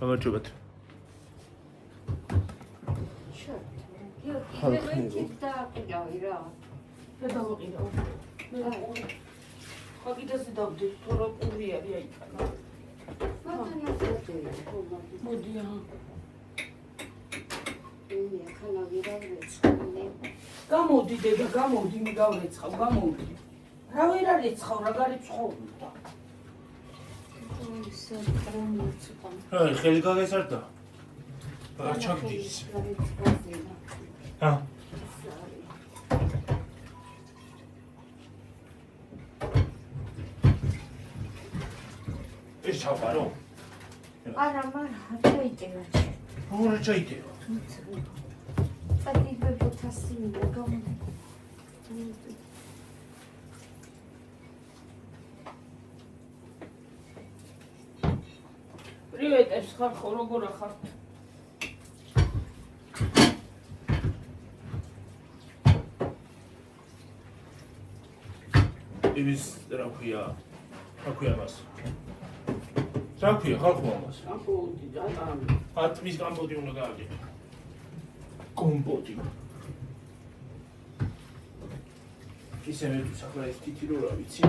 გამარჯობათ. დააყიდავი რა. და დავაყიდავ. ხაგიდაზე დავდი, თორე პური არის აიქანა. მოდი აჰა. ხანა ვირავრეცხავ. გამოდი დედა, გამოდი, მიგავრეცხავ, გამოდი. რა ვერ არეცხავ, რა გარიცხავდა. აი, ხელი გაგესარდა. არ ჩაგდის. ეს ჩავყარო? არა, მაგრამ ჩაიტევა. როგორ ჩაიტევა? წადიბებოთა სიმბოლო გამოდი. პრივეტებს ხარ ხო, როგორ ახართ? იმის რა ქვია? რა ქვია მას? რა ქვია ხალხო ამას? კომპოტი, დატან. ატმის კომპოტი უნდა გააკეთო. კომპოტი. ისე მე თუ ახლა ეს თითი რო რა ვიცი?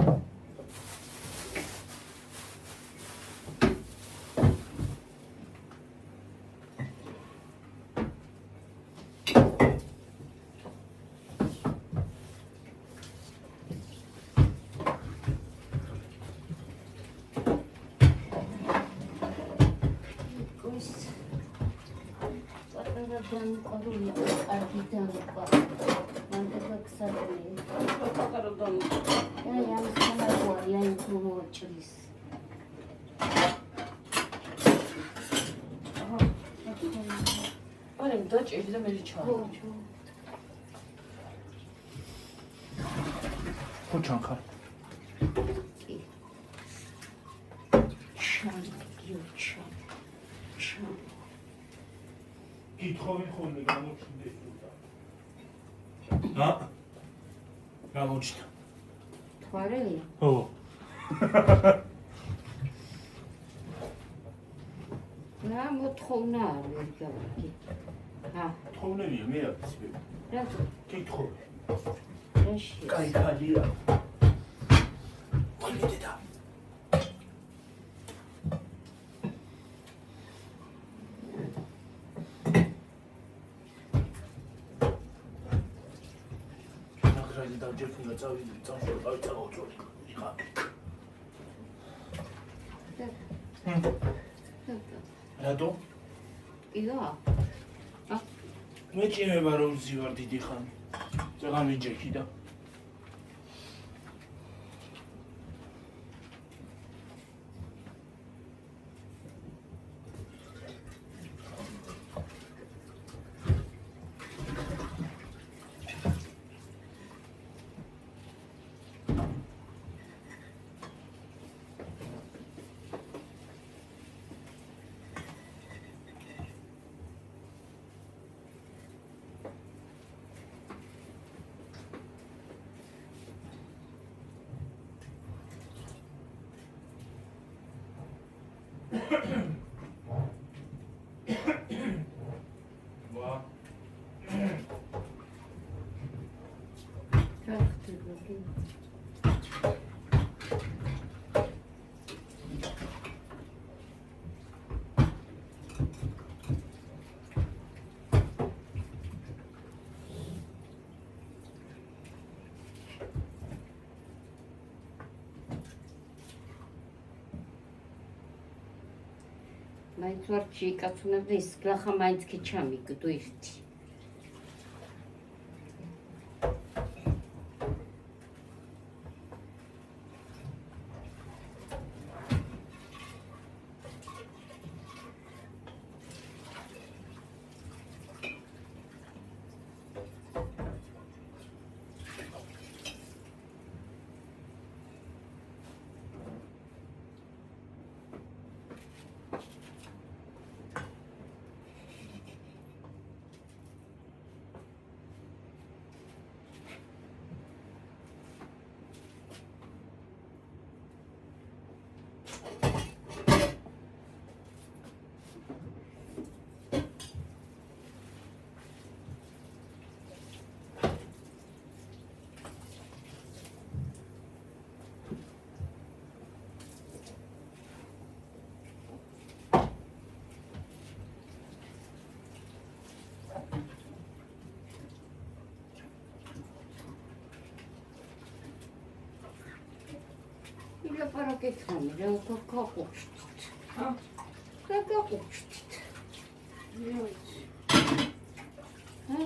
Qoruli argidan va mantegaksarli. პატაროდან. Ay, am sana qoria intumo chris. აჰა. არა, დაჭერდი და მე ჩავა. ხო ჩანხარ. კი. შან, იუჩა. შან. ითხოვენ ხოლმე გამოჩნდეს თუდა. ჰა? გამოჩნდა. თვარელი? ხო. რა მოთხოვნა არის გავიგე. ჰა, თოვნებია მე აქ ისე. რატო? კითხო. რაში? კაი ხალია. ხალიდედა. ჯერფუნა წავიდი წამშორ წავიწავ ხა. რატო? იდა? მე ჭიმება რომ ზივარ დიდი ხანი. წაღამი ჯექი და მაინც ვარ ჩიკაცუნებ და ის გლახა მაინც კი ჩამიგდო ერთი. ლაპარაკეთხანი რა გაგაყუჩდით. გაგაყუჩდით. ჰა?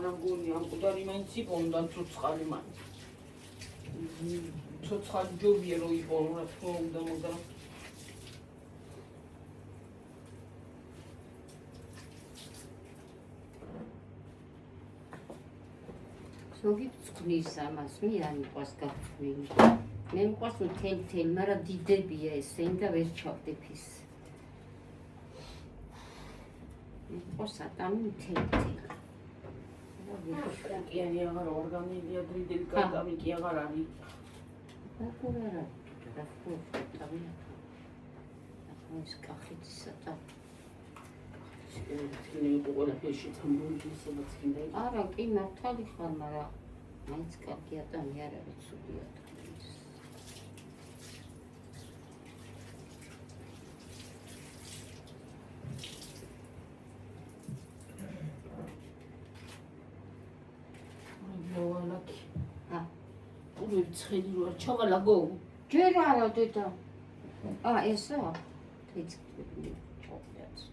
არაგონი ამ ყუდარი მაინც იპოვდა ცოცხალი მაინც. ცოცხალი ჯობია რომ იპოვო რა თქმა უნდა, მაგრამ ზოგი წვნის ამას, მე არ მიყვარს გაწვენი. მე მიყვარს მთელი, მაგრამ დიდებია ესენი და ვერ ჩავდებ ის. მე მიყვარს ატამი მთელი. კიანი აღარ ორგანიზია დრიდელი კარტამი კი აღარ არის. რა ხოთამი. ეს კახეთის სატა. შეიძლება ყველაფერში თამბული სადაც კიდე. არა, კი მართალი ხარ, მაგრამ მაინც კარგი ატამი არ არის ცუდი ატამი. ცხელი რა ჩავალაგო ჯერ არა დედა ესა თეცი ჩოკლეტს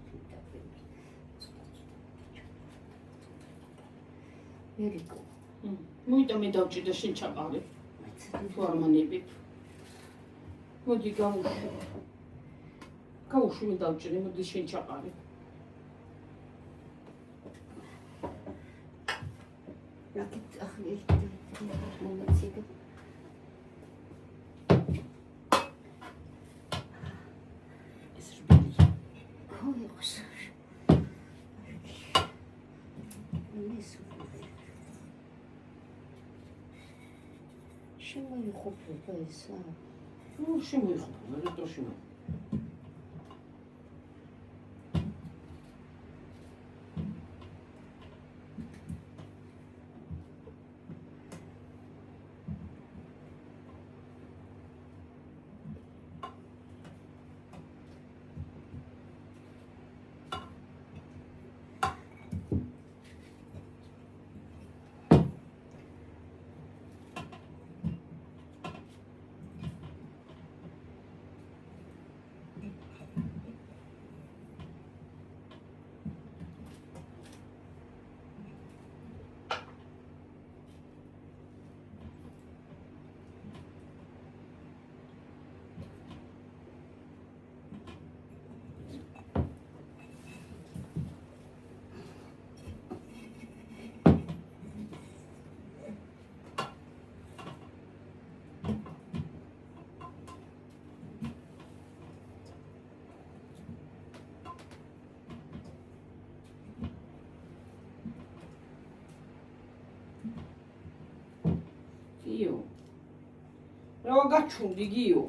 ერიკო მოიდა მე დავჭირდა შენ ჩაყარე თუ არ მანები მოდი გაუშვი მე დავჭირე მოდი შენ ჩაყარე რაკეთ ახლა მომეციგე შემოიხופება ესა? შემოიხופება, რატო შემო? გიო რა გაჩუნდი გიო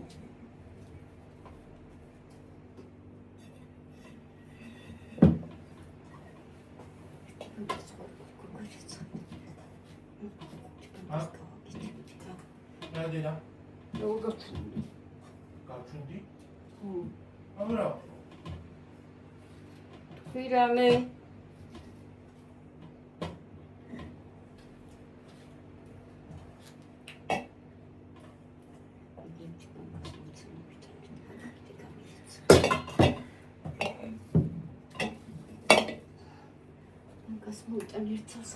რა დედა რა გაჩუნდი გაჩუნდი ამრა ვირამე მოიტან ერთს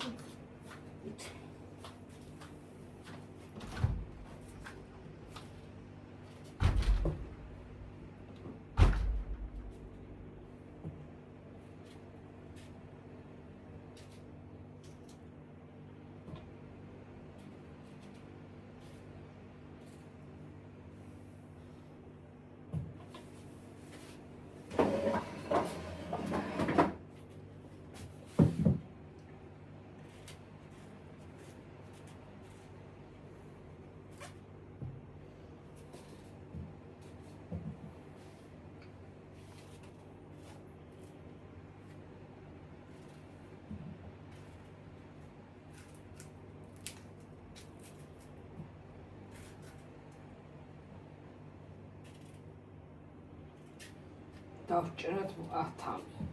დავჭერათ 10-ამდე.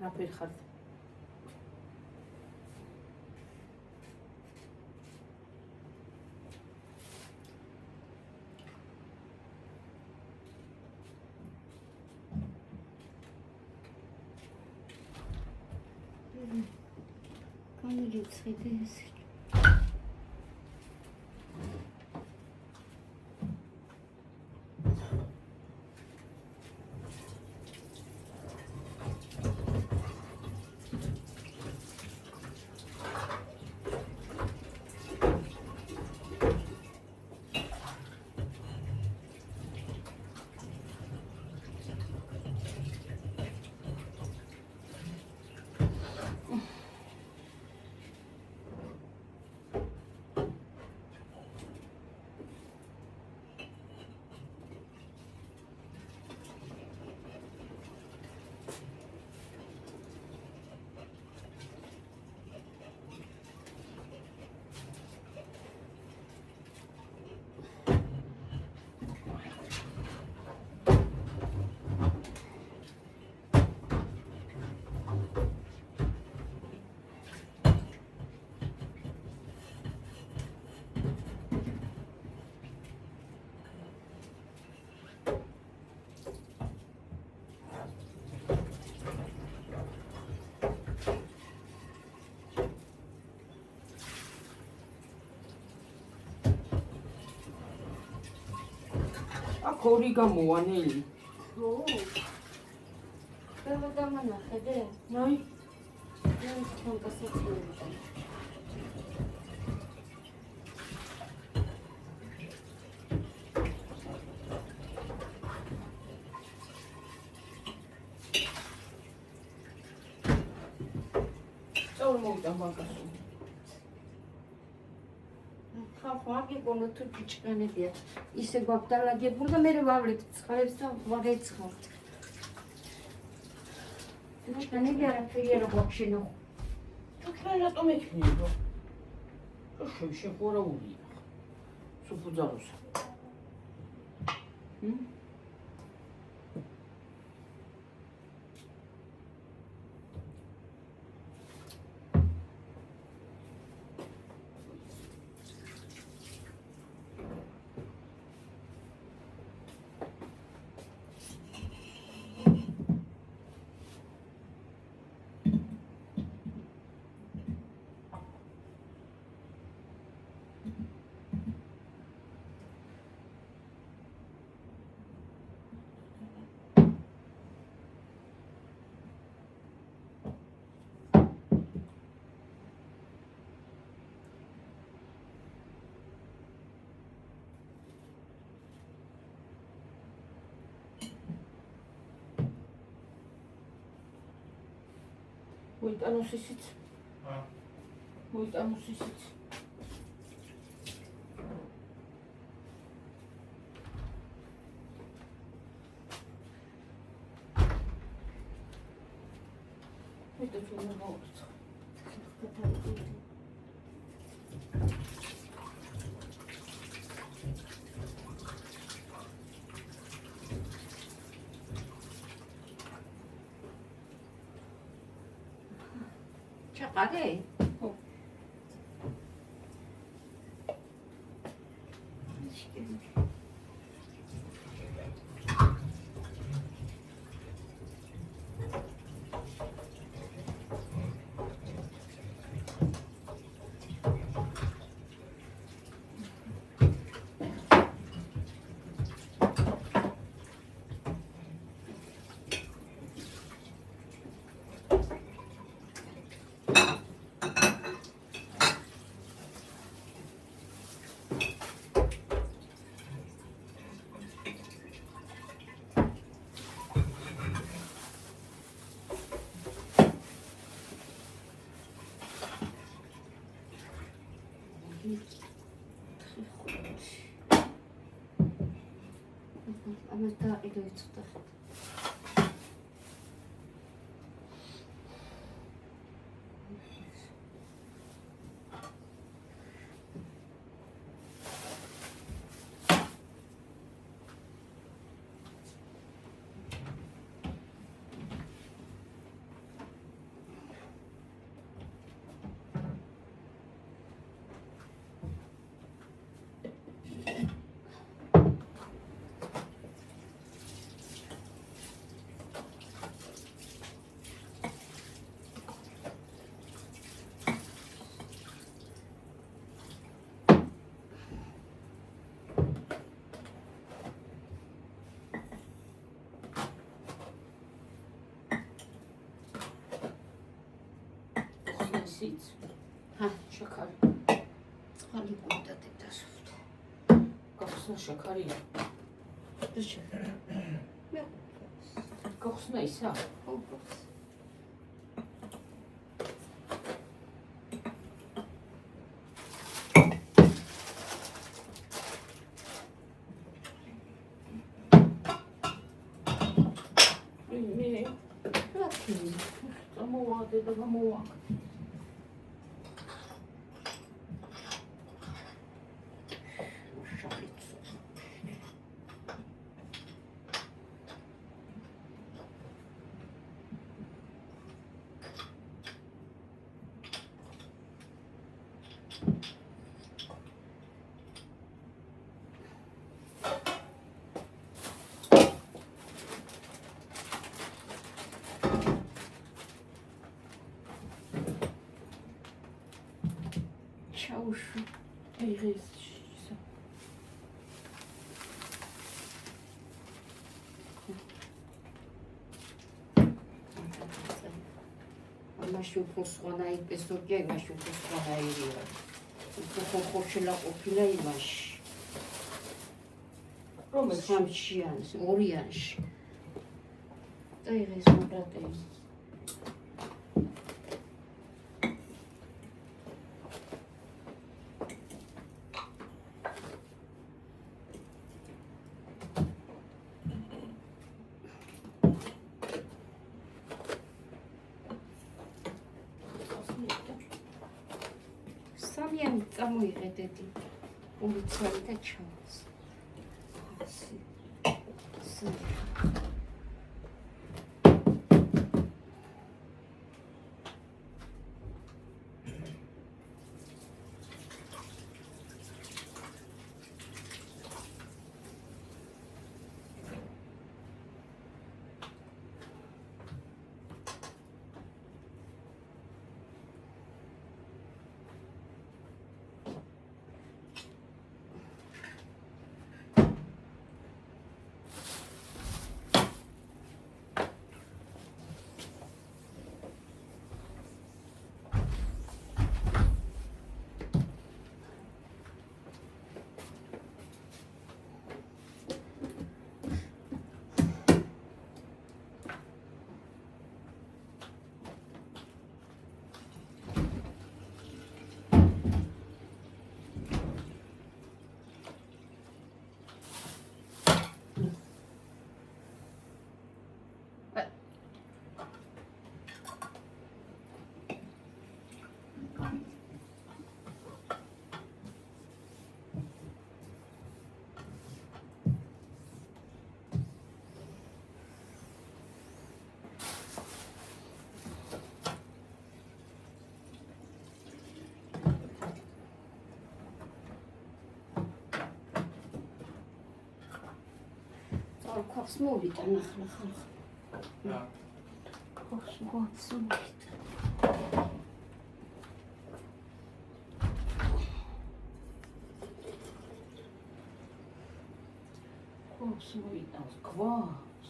რაფერ ხარ? გამიჯუცხეთ ეს. აქ ორი გამოვანელი. ო. ყველა გამანახედე? აი, ეს კონკასაცია. წავალ მოვიდა ბანკაში. ხალხი გონო თუ ჭიჭკანებია. ისე გვაგდალაგებული და მე ვავლებ ცხარებს და ვარეცხავთ. ჭიჭკანები არაფერი არ გვაქვს. თუ რატომ ექნება? შეფორაულია. სუფუძალოსა. მოიტანოს ისიც. მოიტანოს ისიც. ვიდეო ჩვენ მოვიწყო. ჩაყარე? ხო. ამას დააყიდო იცოდა. ისიც. შაქარი. წყალი გვინდა დედასუთ. გახსნა შაქარია. მე გახსნა ისა. და გამოვა. ჩაუშვი. იღეს. ამაში უფრო სხვანაირი პესოქია, იმაში უფრო სხვანაირია. უფრო ხოშელა ყოფილა იმაში. რომელში? სამშიანში, ორიანში. და იღეს პროტეინი. სამიანი წამოიღეთეთი. უცალი და ჩავს. Koks mowita nachla Ja. Koks mowita. Koks mowita kvas.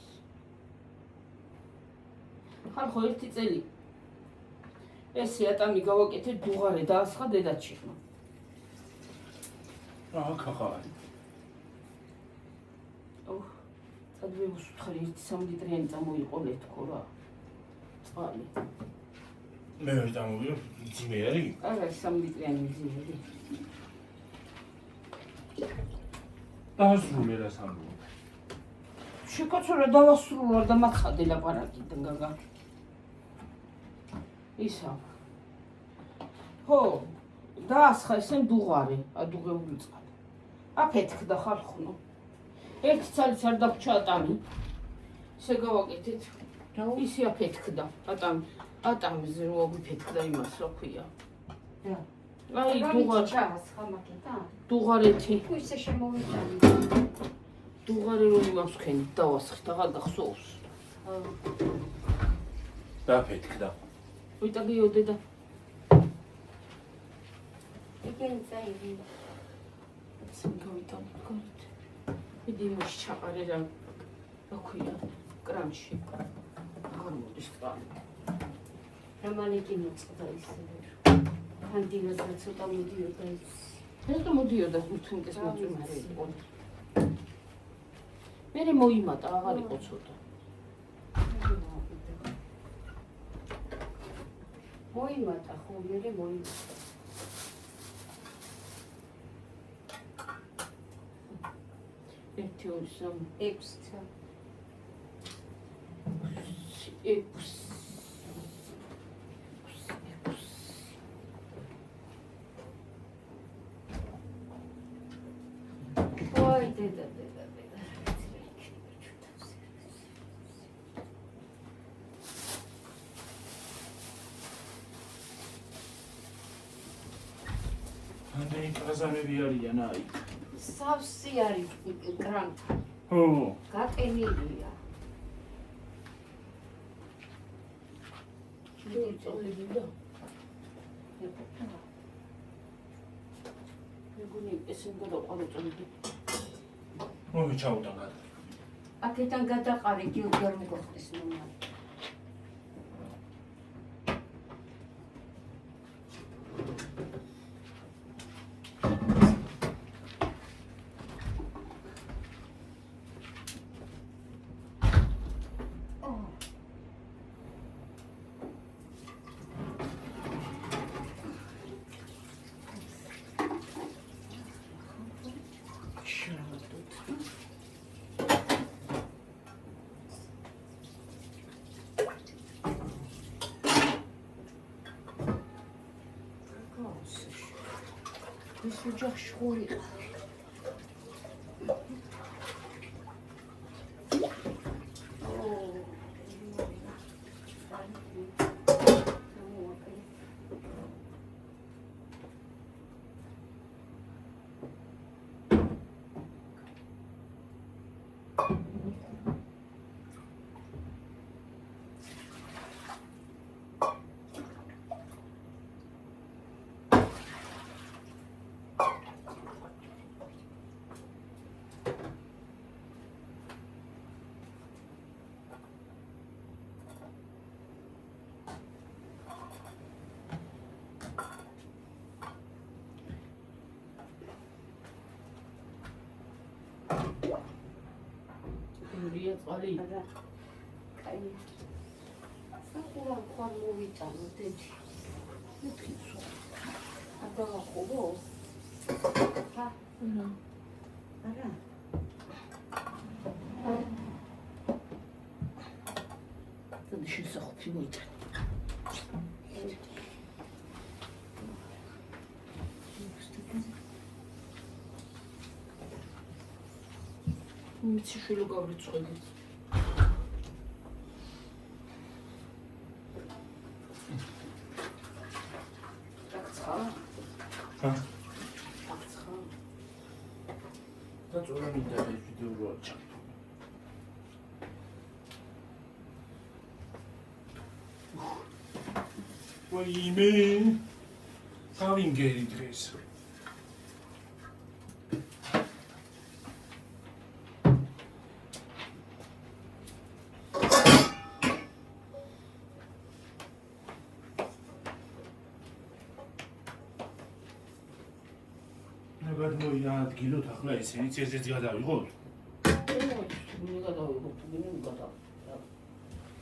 ხალხო ერთი წელი ეს ატამი გავაკეთე დუღარე დაასხა დედაჩიხმა. ხახალი. სადვე უსუთხარი 1-3 ლიტრიანი წამოიყოლე თქო რა. წყალი. მე ვერ დამოვიდო, ძიმერი. არა 3 ლიტრიანი ძიმერი. დაასრულე რა სამბო. შეკაცურა დავასრულარ და მაცხადე ლაპარაკიდან გაგა. ისა. ხო, დაასხა ისე დუღარი, ადუღეული წყალი. აფეთქდა ხალხო. ერთი ცალიც არ დაგვრჩა ატამი. ისე გავაკეთეთ. ისე აფეთქდა ატამი. ატამზე რო აგვიფეთქდა იმას რა ქვია. აი დუღარი ჩაასხა მაგეთა. დუღარეთი. თუ ისე შემოვიტანი. დუღარი რო იმავსქენით დავასხით, აღარ გახსოვს. დაფეთქდა. ვიტაგიო დედა. Igen წაიღე. სინგავიტან გორით. იდი მოშ ჩაყარე რა. რა ქვია? კრამში. აღარ მოდის წყალი. რამალეკი მოწყდა ისე. ხანდილასაც ცოტა მოდიოდა ის. რატომ მოდიოდა თუნკეს მოწუნარე იყო? მე მოიმატა, აღარ იყო ცოტა. მოიმატა ხო, მე მოიმატა. ერთი ორი სამი 6 ცა. 6 ой, დედა. ამდენი კაზანები არიან აი. სავსე არის კრანკა. ო, გატენილია. წოლებიდა. მეგონი ესე გადაყარო წოლებდი. ჩაუტან გადა. აქედან გადაყარი გიუგარ მოგხდეს ნომა. ეს ოჯახი შხური რია წყალი არა. კაი. საკურან ხარ მოვიტანო დედი. მეთქისო აბაღახო. ხა. არა. და შესახופი მოიტანე მიცი შვილო გავრიცხებით და წორა მინდა ეს ვიდეო რო აჩა. ვაიმე ავინგერი დღეს. გადმოიადგილოთ ახლა ესენიც ესეც გადავიღოთ. მე გადავიღოთ, მე გადავიღოთ.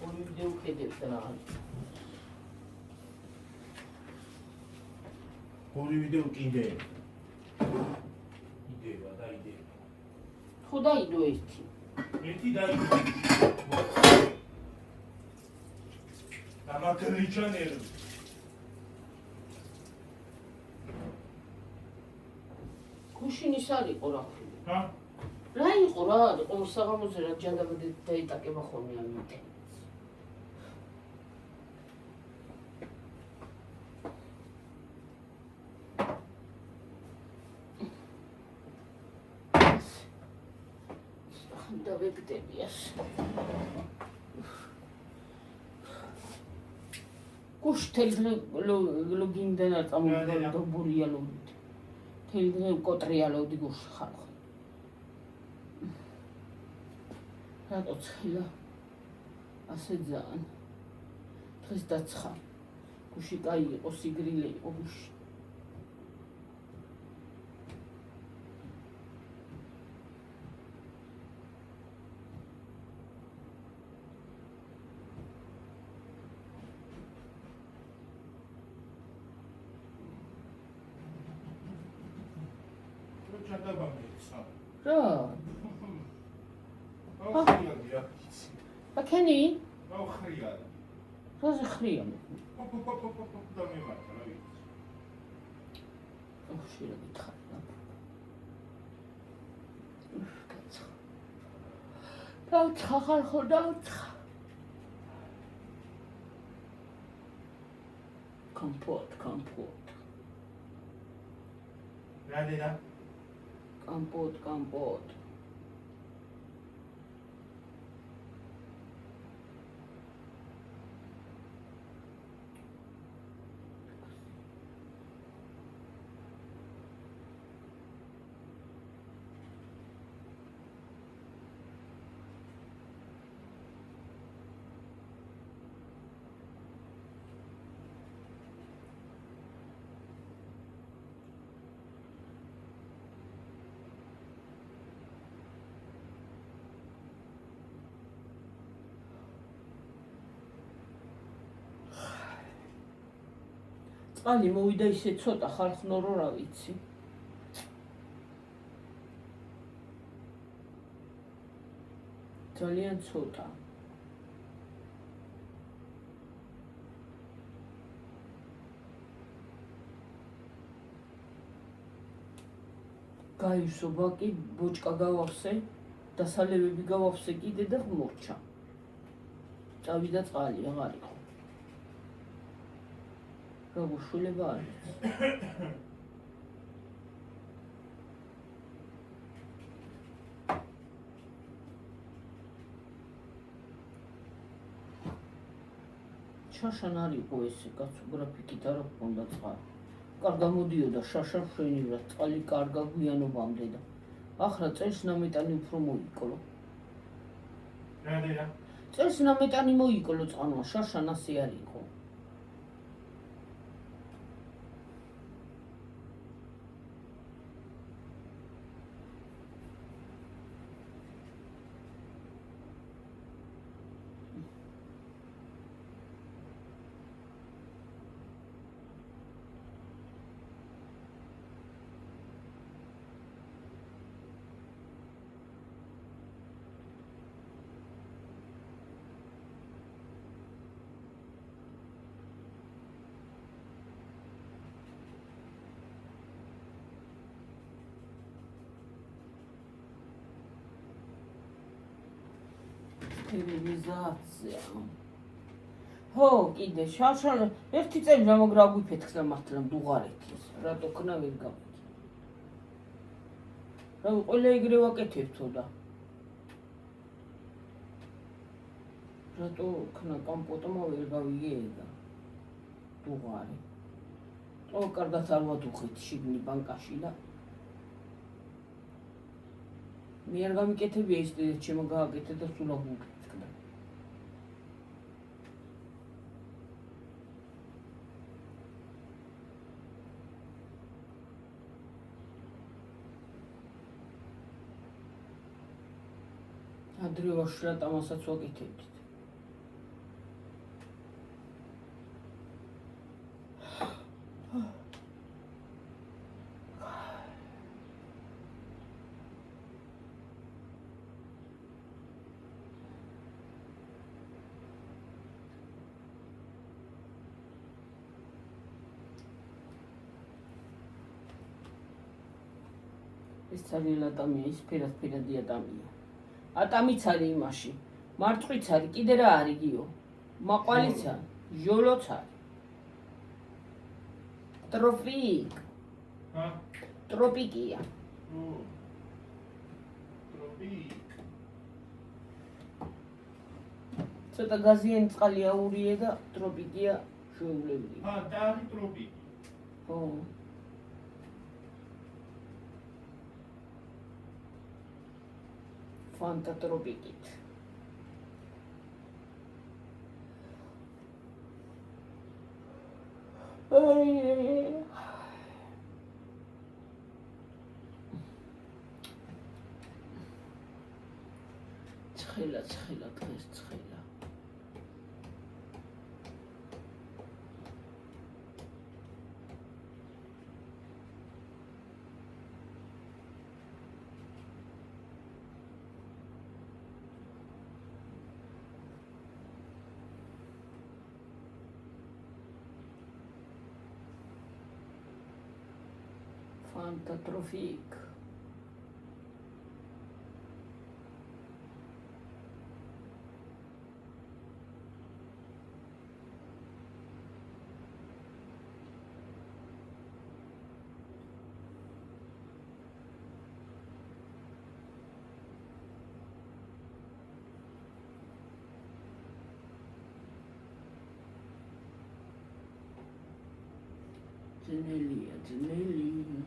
ორი ვიდეო ხედავთ რა. ორი ვიდეო კიდე. იდევა და იდევა. ხო დაიდო ერთი. ერთი დაიდო. დამაკრიჩანერ. გუშინის არ იყო რა. ჰა? რა იყო რა? იყო საღამოზე რა ჯანდაბადი დაიტაკება ხოლმე ამიტომ. და ვეგდებიას. გუშთელ ლოგინდან არ წამოვიდა და ბურიალოვით. თელდრე კოტრიალოვდი გუშ ხალხ. რატო ცხილა? ასე ძალიან. დღეს დაცხა. გუში კაი იყო, სიგრილე იყო გუში. რა? აკენი? რა ზხრია? შე რა გითხარ? დაუცხა ხალხო, დაუცხა. Компот. რა დედა? Компот. წყალი მოვიდა ისე ცოტა ხალხნო რო რა ვიცი. ძალიან ცოტა. გაივსობა კი ბოჭკა გავავსე, დასალევები გავავსე კიდე და მორჩა. წავიდა წყალი, აღარ იყო. გაგუშულება არის. შაშან არ იყო ესე, კაცო გრაფიკით არ ჰქონდა წყალი. კარგა მოდიოდა შაშა მშვენივრად, წყალი კარგა გვიანობამდე და ახრა წელს ნამეტანი უფრო მოიკლო. რა დედა? წელს ნამეტანი მოიკლო წყალმა, შაშან ასე არ იყო. Стерилизация. Ho, კიდე შაშან ერთი წელი რა გვიფეთქს და მართლა დუღარეთის. რატო ქნა ვერ გავიქი. რა ყველა ეგრე ვაკეთებთო და. რატო ქნა კომპოტმა ვერ გავიგედა. დუღარი. ო, კარგად არ ვადუხით შიგნი ბანკაში და მე არ გამიკეთებია ის ჩემო გააკეთე და სულ აღუგეთქდა. ადრე ვაშრათ ამასაც ვაკეთებდით. ეს ძალიან ატამია, ის ფერად-ფერადი ატამია. ატამიც არის იმაში, მარწყვიც არის, კიდე რა არის გიო? მაყვალიც არის, ჟოლოც არის. ტროპიკია. ცოტა გაზიანი წყალი აურია და ტროპიკია შეუძლებელი. და არის ტროპიკი. ხო. Fanta ტროპიკით. ცხელა დღეს ცხელა. Fantatrofik. ძნელი.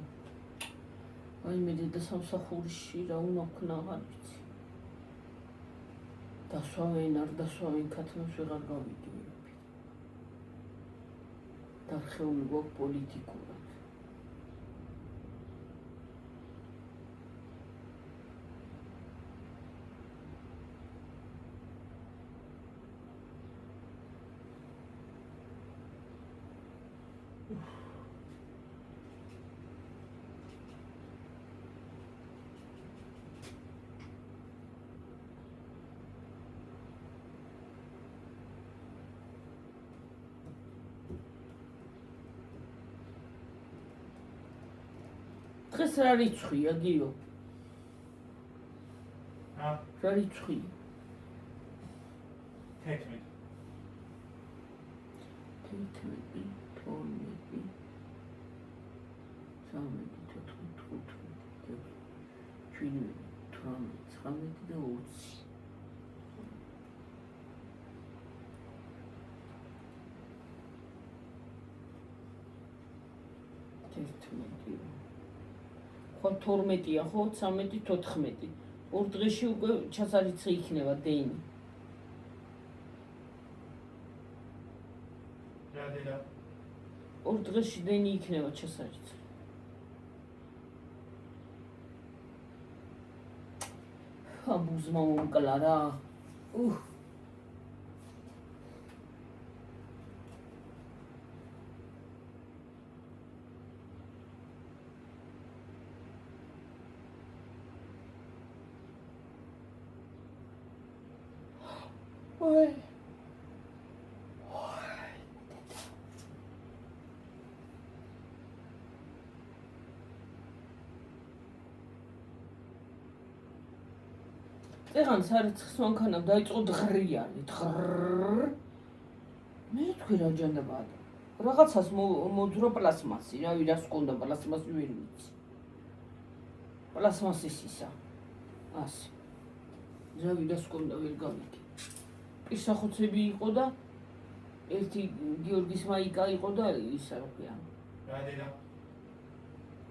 აი მე და სამსახურში რა უნდა ვქნა აღარ ვიცი. დასვავენ არ დასვავენ ქათმას ვეღარ გავიგე. დარხეული გვაქვს პოლიტიკურად. დღეს რა რიცხვია გიო? რა რიცხვია? 11. 12, 13, 19 და 20. ხო 12-ია ხო 13 14 ორ დღეში უკვე ჩასარიცხვი იქნება დენი რა დედა ორ დღეში დენი იქნება ჩასარიცხვი აბუზმა მომკლა რა Ой. ეხან სარიცხის მანქანამ დაიწყო დღრიანი მე თქვი რა ჯანდაბად რაღაცას მოძრო პლასმასი რავი რას ყონდა პლასმასი ვერ ვიცი პლასმასის ისა ასე რავი რას ყონდა ვერ გავიგე ისახოცები იყო და ერთი გიორგის მაიკა იყო და ისა რა ქვია რა დედა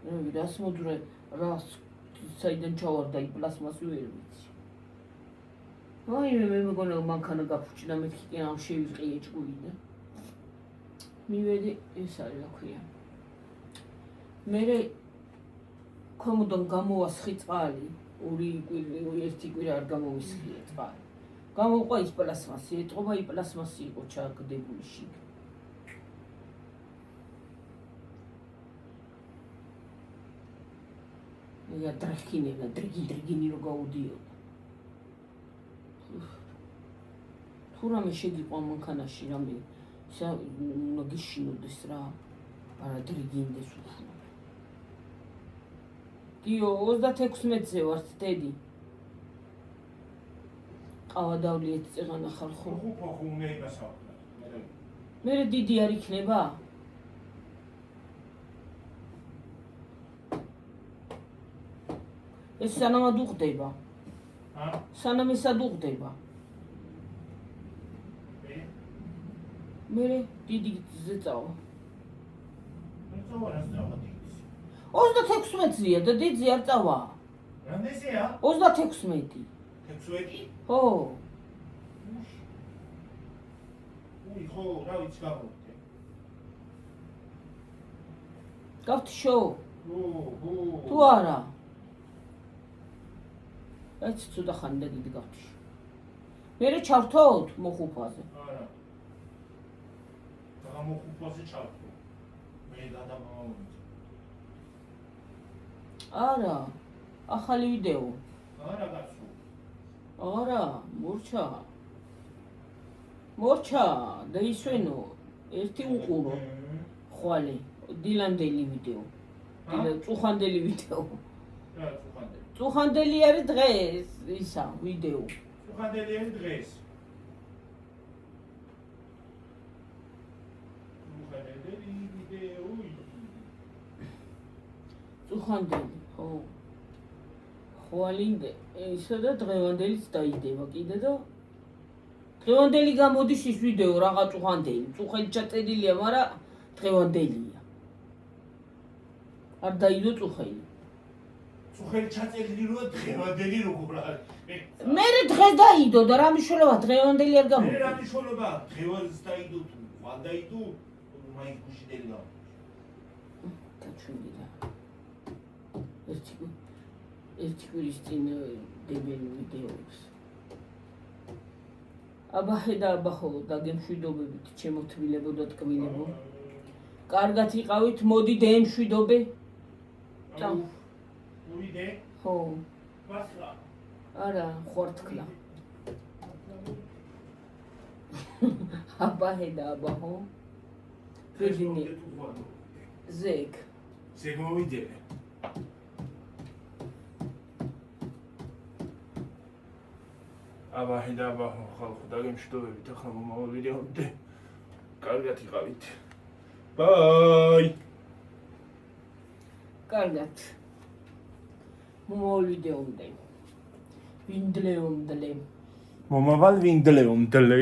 რავი რას მოძრე რას საიდან ჩავარდა იმ პლასმასი ვერ ვიცი აი მე მეგონა მანქანა გაფუჭდა მეთქი კი ამ შევიყიე ჭკუიდა მივედი ეს არის რა ქვია მე კომოდონ გამოვასხი წყალი ორი ერთი კვირა არ გამოვისხია წყალი გამოყვა ის პლასმასი ეტყობა ის პლასმასი იყო ჩაგდებული შიგ я драхинена дрიგინი რო გაუდიოდა თუ რამე შეგიყვა მანქანაში რამე უნდა გიშინოდეს რა არა дрიგინდეს უფრო გიო 36-ზე ვართ დედი ყავა დავლიეთ წეღანა ხალხო ხო უნდა იგასავდა მე დიდი არ იქნება ეს სანამ დუხდება სანამ ესა დუხდება მე დიდი ზეწავა 36-ია და დიდი არ წავა რამდენია 36 16 ხო უი ხო რა ვიცი გავხდე გავთიშო ბუ თუ არა რაც ცოტა ხანი და დიდი გავთიშო მერე ჩავთოთ მოხუპაზე არა და მოხუპაზე ჩავთო მე გადამავალი არა ახალი ვიდეო არა გასულ არა მორჩა და ისვენო ერთი უყურო ხვალე დილანდელი ვიდეო წუხანდელი ვიდეო რა წუხანდელი წუხანდელი არის დღეს ისა ვიდეო წუხანდელი არის დღეს წუხანდელი ვიდეო წუხანდელი ხო ხვალინდე ისა და დღევანდელიც დაიდება კიდე და დღევანდელი გამოდის ის ვიდეო რაღა წუხანდელი წუხელი ჩაწერილია მაგრამ დღევანდელია არ დაიდო წუხელი წუხელი ჩაწერილი რო დღევანდელი როგორ არის მე დღეს დაიდო და რა მნიშვნელობა დღევანდელი არ მე გამოდის რა მნიშვნელობა დღევანდელს დაიდო თუ ხვალ დაიდო მაინც გუშინდელი და გაჩვენდი და ერთი კვირის წინ დებენ ვიდეოებს აბაჰე და აბაჰო დაგემშვიდობებით ჩემო თბილებო და ტკბილებო კარგად იყავით მოდი დაემშვიდობე მოვიდე ხო მასლა არა ხوارთქლა აბაჰე და აბაჰო ვიძინი ზეგ მოვიდე აბაჰე და აბაჰო ხალხო დაგემშვიდობებით ახლა მომავალ ვიდეომდე კარგად იყავით ბაი კარგად მომავალ ვიდეომდე ვინდლეომდლე მომავალ ვინდლეომდლე